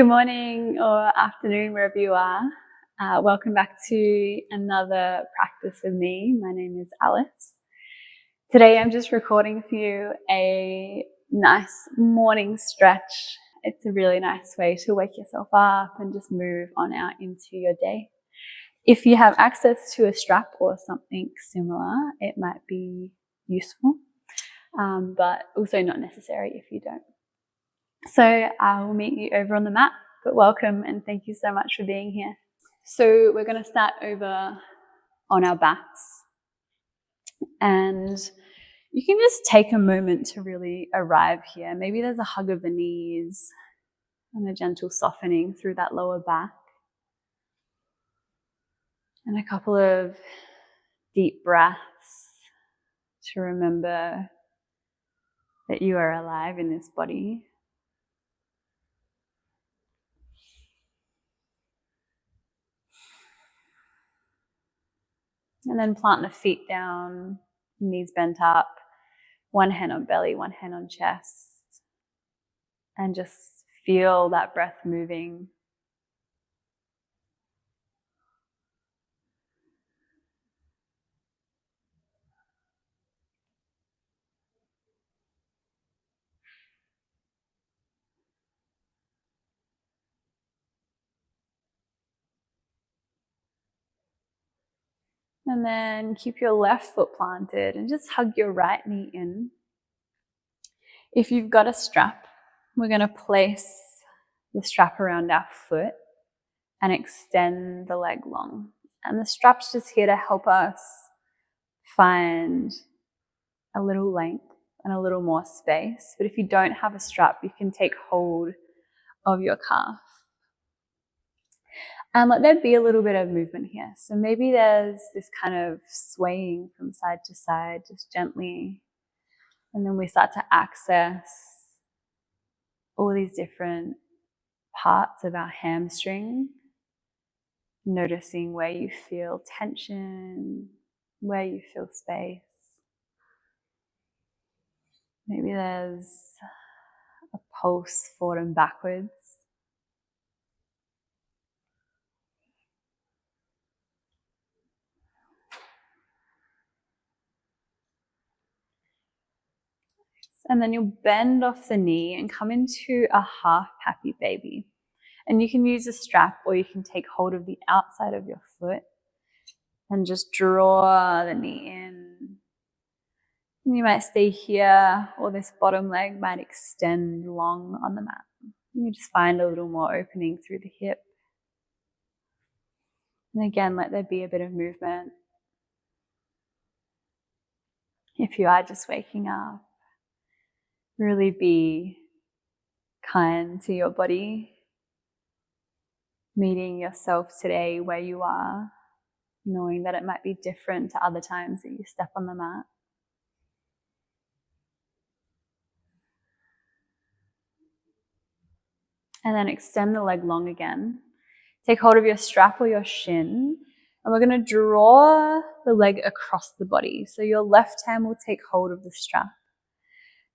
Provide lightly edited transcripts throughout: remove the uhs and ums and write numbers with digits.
Good morning or afternoon, wherever you are. Welcome back to another practice with me. My name is Alice. Today I'm just recording for you a nice morning stretch. It's a really nice way to wake yourself up and just move on out into your day. If you have access to a strap or something similar, it might be useful, but also not necessary if you don't. So I will meet you over on the mat, but welcome and thank you so much for being here. So we're going to start over on our backs, and you can just take a moment to really arrive here. Maybe there's a hug of the knees and a gentle softening through that lower back, and a couple of deep breaths to remember that you are alive in this body. And then plant the feet down, knees bent up, one hand on belly, one hand on chest. And just feel that breath moving. And then keep your left foot planted and just hug your right knee in. If you've got a strap, we're going to place the strap around our foot and extend the leg long. And the strap's just here to help us find a little length and a little more space. But if you don't have a strap, you can take hold of your calf. And let there be a little bit of movement here. So maybe there's this kind of swaying from side to side, just gently. And then we start to access all these different parts of our hamstring, noticing where you feel tension, where you feel space. Maybe there's a pulse forward and backwards. And then you'll bend off the knee and come into a half happy baby. And you can use a strap or you can take hold of the outside of your foot and just draw the knee in. And you might stay here, or this bottom leg might extend long on the mat. And you just find a little more opening through the hip. And again, let there be a bit of movement. If you are just waking up, really be kind to your body, meeting yourself today where you are, knowing that it might be different to other times that you step on the mat. And then extend the leg long again. Take hold of your strap or your shin, and we're going to draw the leg across the body. So your left hand will take hold of the strap.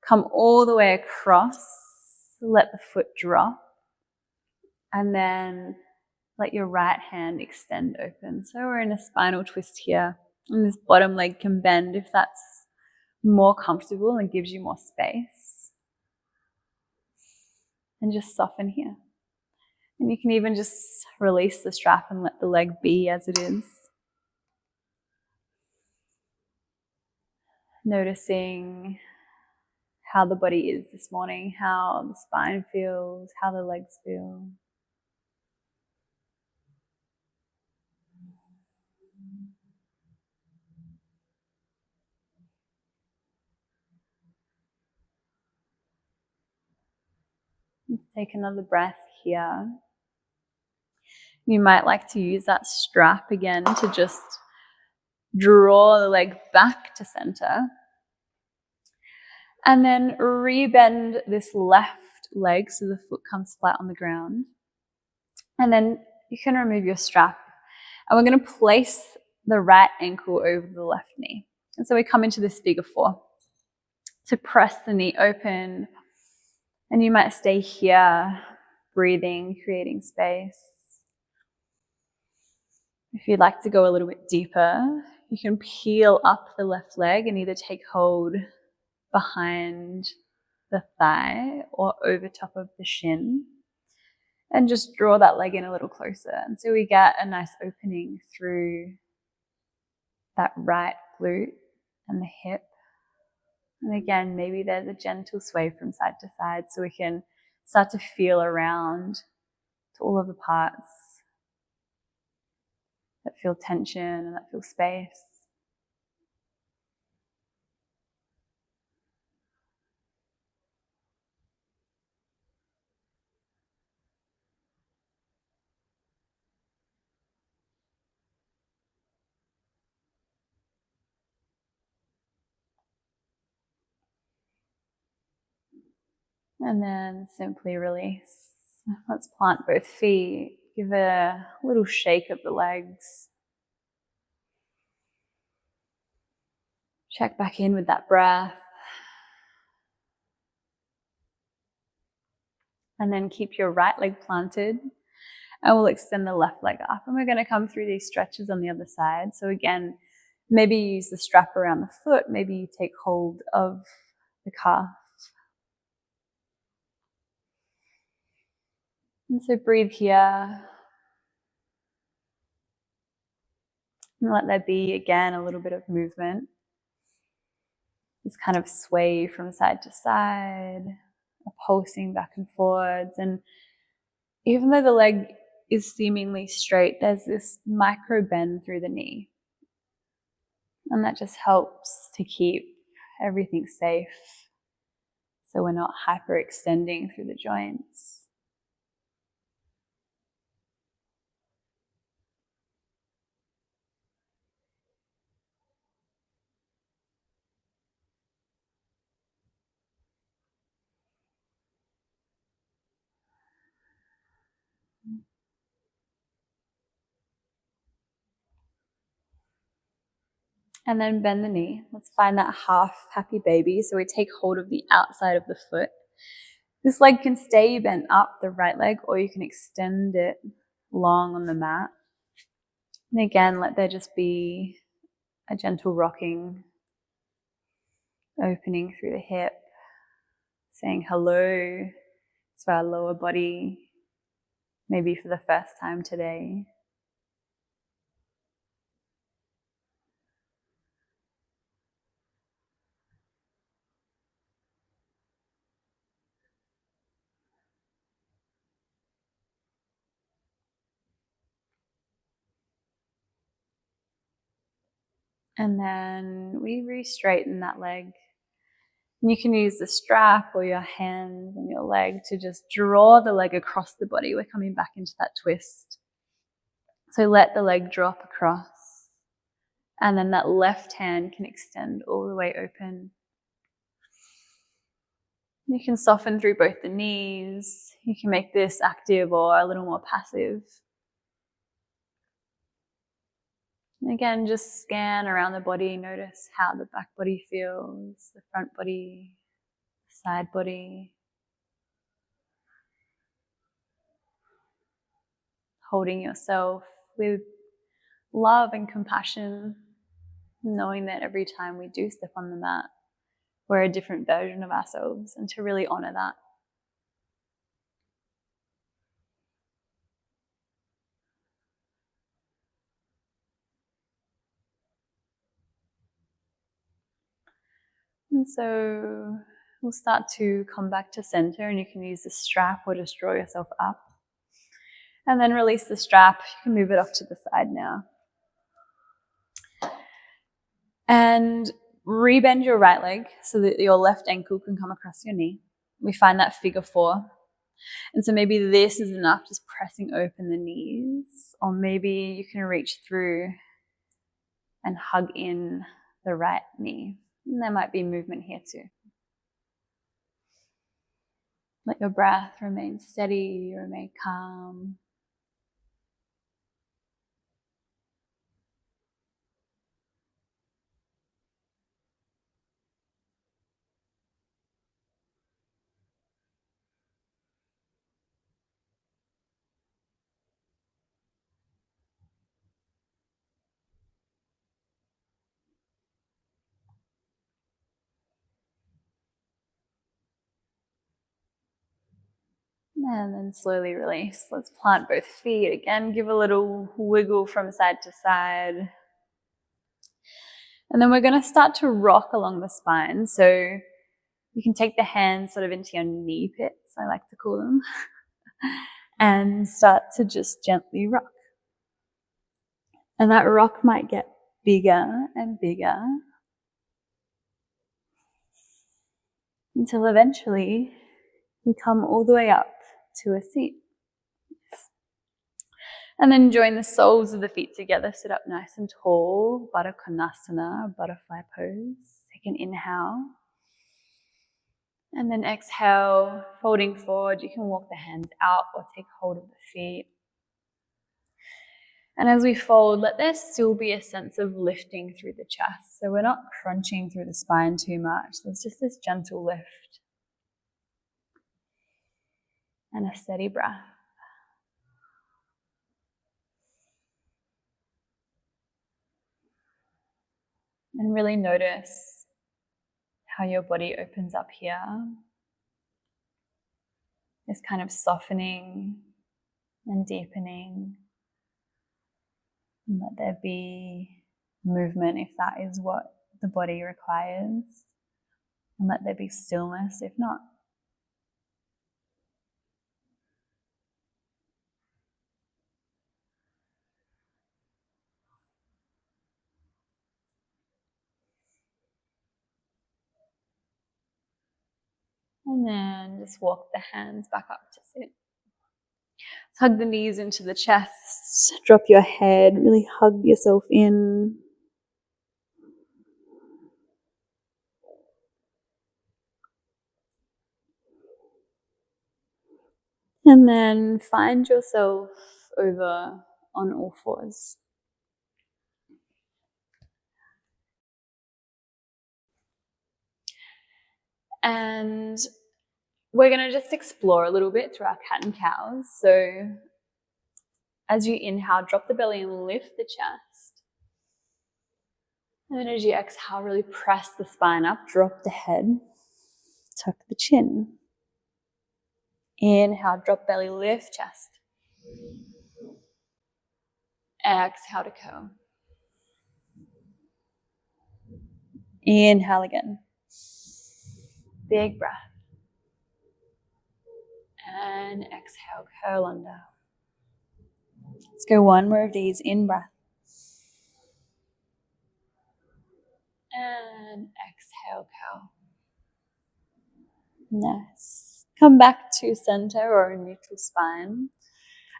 Come all the way across, let the foot drop, and then let your right hand extend open. So we're in a spinal twist here, and this bottom leg can bend if that's more comfortable and gives you more space. And just soften here. And you can even just release the strap and let the leg be as it is. Noticing how the body is this morning, how the spine feels, how the legs feel. Let's take another breath here. You might like to use that strap again to just draw the leg back to center. And then rebend this left leg so the foot comes flat on the ground. And then you can remove your strap. And we're going to place the right ankle over the left knee. And so we come into this figure four. To press the knee open. And you might stay here breathing, creating space. If you'd like to go a little bit deeper, you can peel up the left leg and either take hold behind the thigh or over top of the shin and just draw that leg in a little closer. And so we get a nice opening through that right glute and the hip. And again, maybe there's a gentle sway from side to side so we can start to feel around to all of the parts that feel tension and that feel space. And then simply release. Let's plant both feet. Give a little shake of the legs. Check back in with that breath. And then keep your right leg planted. And we'll extend the left leg up. And we're going to come through these stretches on the other side. So again, maybe use the strap around the foot. Maybe you take hold of the calf. And so breathe here. And let there be, again, a little bit of movement. This kind of sway from side to side, a pulsing back and forwards. And even though the leg is seemingly straight, there's this micro bend through the knee. And that just helps to keep everything safe so we're not hyperextending through the joints. And then bend the knee. Let's find that half happy baby. So we take hold of the outside of the foot. This leg can stay bent up, the right leg, or you can extend it long on the mat. And again, let there just be a gentle rocking, opening through the hip, saying hello to our lower body, maybe for the first time today. And then we re-straighten that leg. And you can use the strap or your hand and your leg to just draw the leg across the body. We're coming back into that twist. So let the leg drop across. And then that left hand can extend all the way open. You can soften through both the knees. You can make this active or a little more passive. And again, just scan around the body. Notice how the back body feels, the front body, the side body. Holding yourself with love and compassion, knowing that every time we do step on the mat, we're a different version of ourselves, and to really honor that. And so we'll start to come back to center, and you can use the strap or just draw yourself up. And then release the strap. You can move it off to the side now. And rebend your right leg so that your left ankle can come across your knee. We find that figure 4. And so maybe this is enough, just pressing open the knees. Or maybe you can reach through and hug in the right knee. And there might be movement here too. Let your breath remain steady, remain calm. And then slowly release. Let's plant both feet. Again, give a little wiggle from side to side. And then we're going to start to rock along the spine. So you can take the hands sort of into your knee pits, I like to call them, and start to just gently rock. And that rock might get bigger and bigger until eventually you come all the way up to a seat. And then join the soles of the feet together, sit up nice and tall, Baddha Konasana, butterfly pose. Take an inhale. And then exhale, folding forward. You can walk the hands out or take hold of the feet. And as we fold, let there still be a sense of lifting through the chest. So we're not crunching through the spine too much. There's just this gentle lift. And a steady breath. And really notice how your body opens up here. This kind of softening and deepening. And let there be movement if that is what the body requires. And let there be stillness if not. And then just walk the hands back up to sit. Hug the knees into the chest. Drop your head. Really hug yourself in. And then find yourself over on all fours. And we're going to just explore a little bit through our cat and cows. So as you inhale, drop the belly and lift the chest. And then as you exhale, really press the spine up, drop the head, tuck the chin. Inhale, drop belly, lift chest. Exhale to curl. Inhale again. Big breath. And exhale, curl under. Let's go one more of these. In breath. And exhale, curl. Nice. Come back to center or a neutral spine.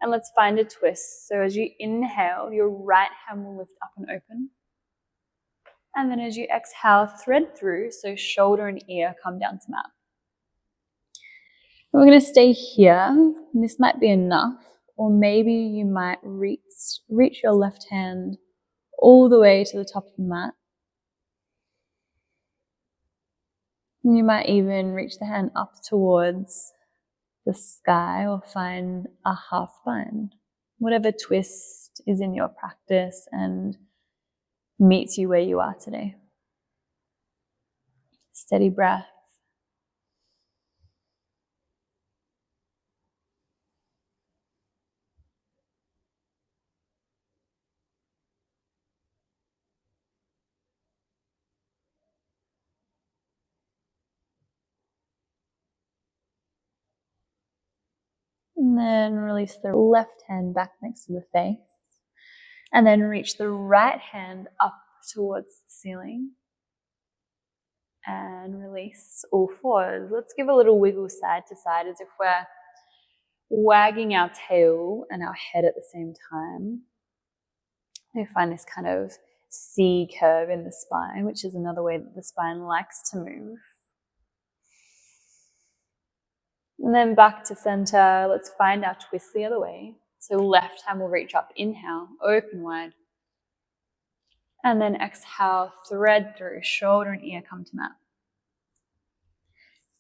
And let's find a twist. So as you inhale, your right hand will lift up and open. And then as you exhale, thread through, so shoulder and ear come down to mat. We're going to stay here. And this might be enough. Or maybe you might reach your left hand all the way to the top of the mat. And you might even reach the hand up towards the sky or find a half bind. Whatever twist is in your practice and meets you where you are today. Steady breath. And then release the left hand back next to the face. And then reach the right hand up towards the ceiling. And release all fours. Let's give a little wiggle side to side as if we're wagging our tail and our head at the same time. We find this kind of C curve in the spine, which is another way that the spine likes to move. And then back to center. Let's find our twist the other way. So left hand will reach up. Inhale, open wide. And then exhale, thread through. Shoulder and ear come to mat.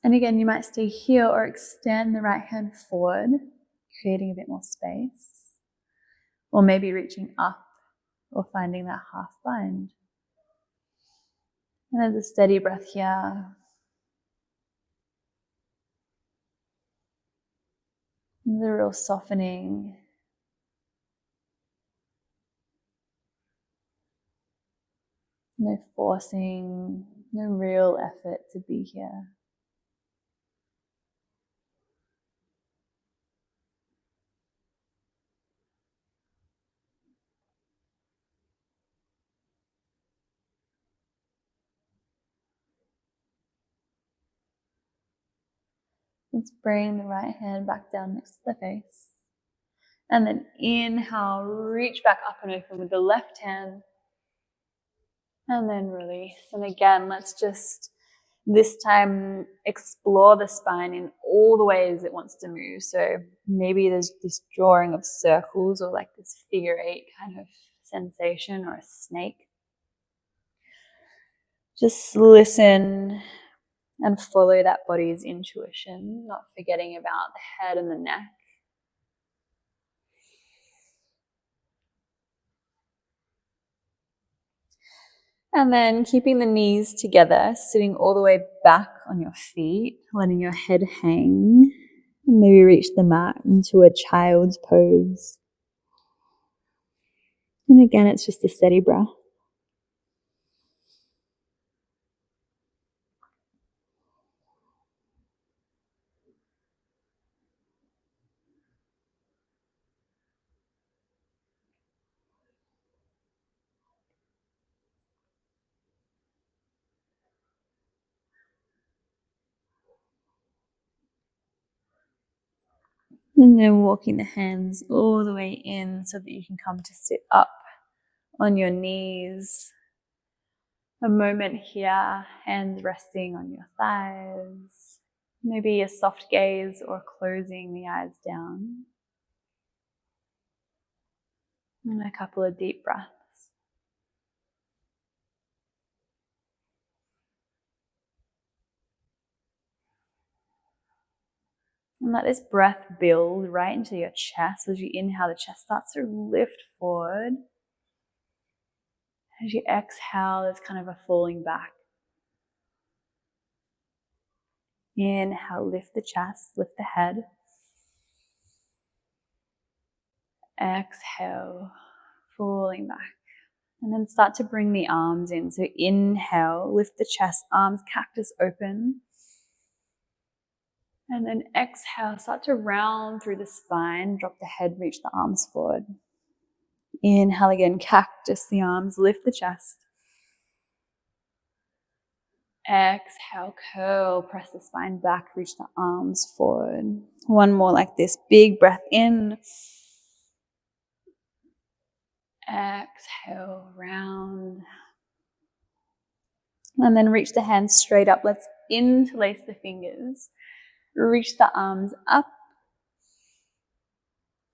And again, you might stay here or extend the right hand forward, creating a bit more space. Or maybe reaching up or finding that half bind. And there's a steady breath here. The real softening. No forcing, no real effort to be here. Let's bring the right hand back down next to the face. And then inhale, reach back up and open with the left hand. And then release. And again, let's just this time explore the spine in all the ways it wants to move. So maybe there's this drawing of circles or like this figure 8 kind of sensation, or a snake. Just listen and follow that body's intuition, not forgetting about the head and the neck. And then keeping the knees together, sitting all the way back on your feet, letting your head hang. And maybe reach the mat into a child's pose. And again, it's just a steady breath. And then walking the hands all the way in so that you can come to sit up on your knees. A moment here, hands resting on your thighs. Maybe a soft gaze or closing the eyes down. And a couple of deep breaths. And let this breath build right into your chest. As you inhale, the chest starts to lift forward. As you exhale, there's kind of a falling back. Inhale, lift the chest, lift the head. Exhale, falling back. And then start to bring the arms in. So inhale, lift the chest, arms cactus open. And then exhale, start to round through the spine, drop the head, reach the arms forward. Inhale again, cactus the arms, lift the chest. Exhale, curl, press the spine back, reach the arms forward. One more like this, big breath in. Exhale, round. And then reach the hands straight up. Let's interlace the fingers. Reach the arms up.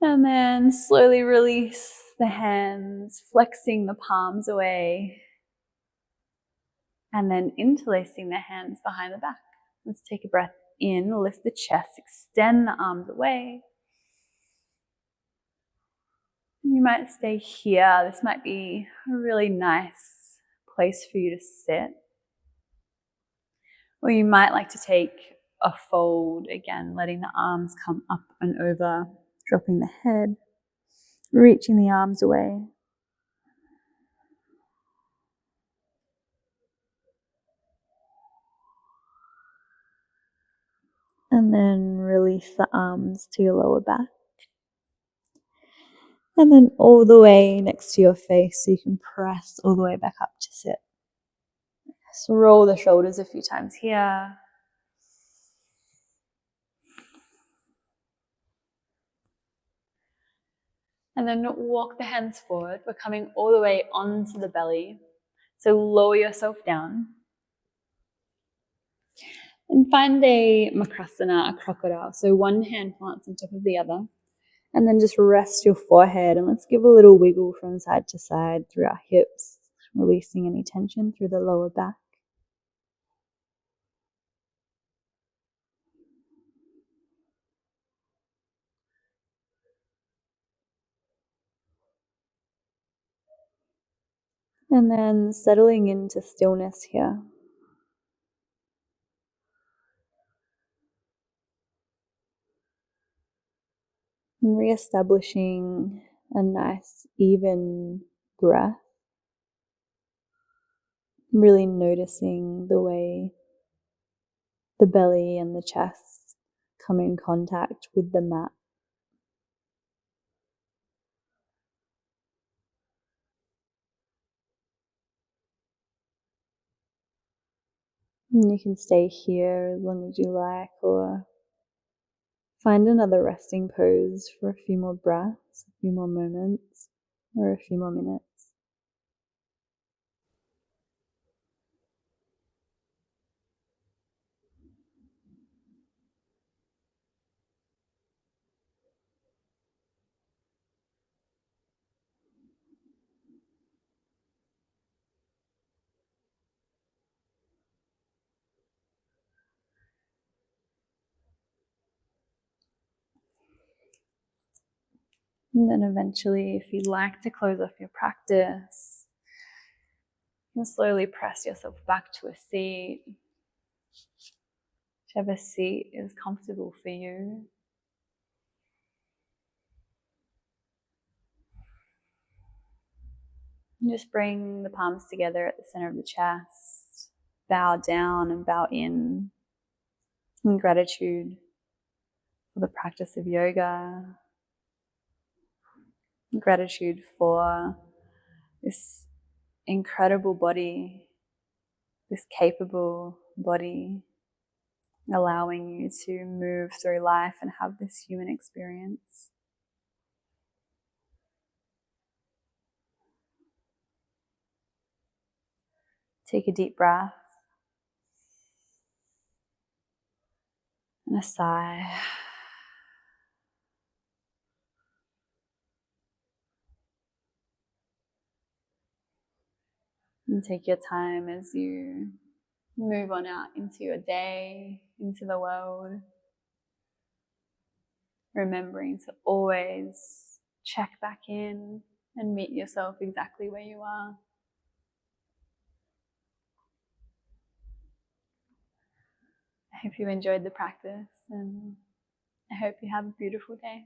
And then slowly release the hands, flexing the palms away. And then interlacing the hands behind the back. Let's take a breath in, lift the chest, extend the arms away. You might stay here. This might be a really nice place for you to sit. Or you might like to take a fold again, letting the arms come up and over, dropping the head, reaching the arms away. And then release the arms to your lower back. And then all the way next to your face so you can press all the way back up to sit. So roll the shoulders a few times here. And then walk the hands forward. We're coming all the way onto the belly. So lower yourself down. And find a makrasana, a crocodile. So one hand plants on top of the other. And then just rest your forehead. And let's give a little wiggle from side to side through our hips, releasing any tension through the lower back. And then settling into stillness here. And re-establishing a nice, even breath. Really noticing the way the belly and the chest come in contact with the mat. And you can stay here as long as you like, or find another resting pose for a few more breaths, a few more moments, or a few more minutes. And then eventually, if you'd like to close off your practice, you can slowly press yourself back to a seat, whichever seat is comfortable for you. And just bring the palms together at the center of the chest, bow down and bow in gratitude for the practice of yoga, gratitude for this incredible body, this capable body, allowing you to move through life and have this human experience. Take a deep breath and a sigh. And take your time as you move on out into your day, into the world, remembering to always check back in and meet yourself exactly where you are. I hope you enjoyed the practice, and I hope you have a beautiful day.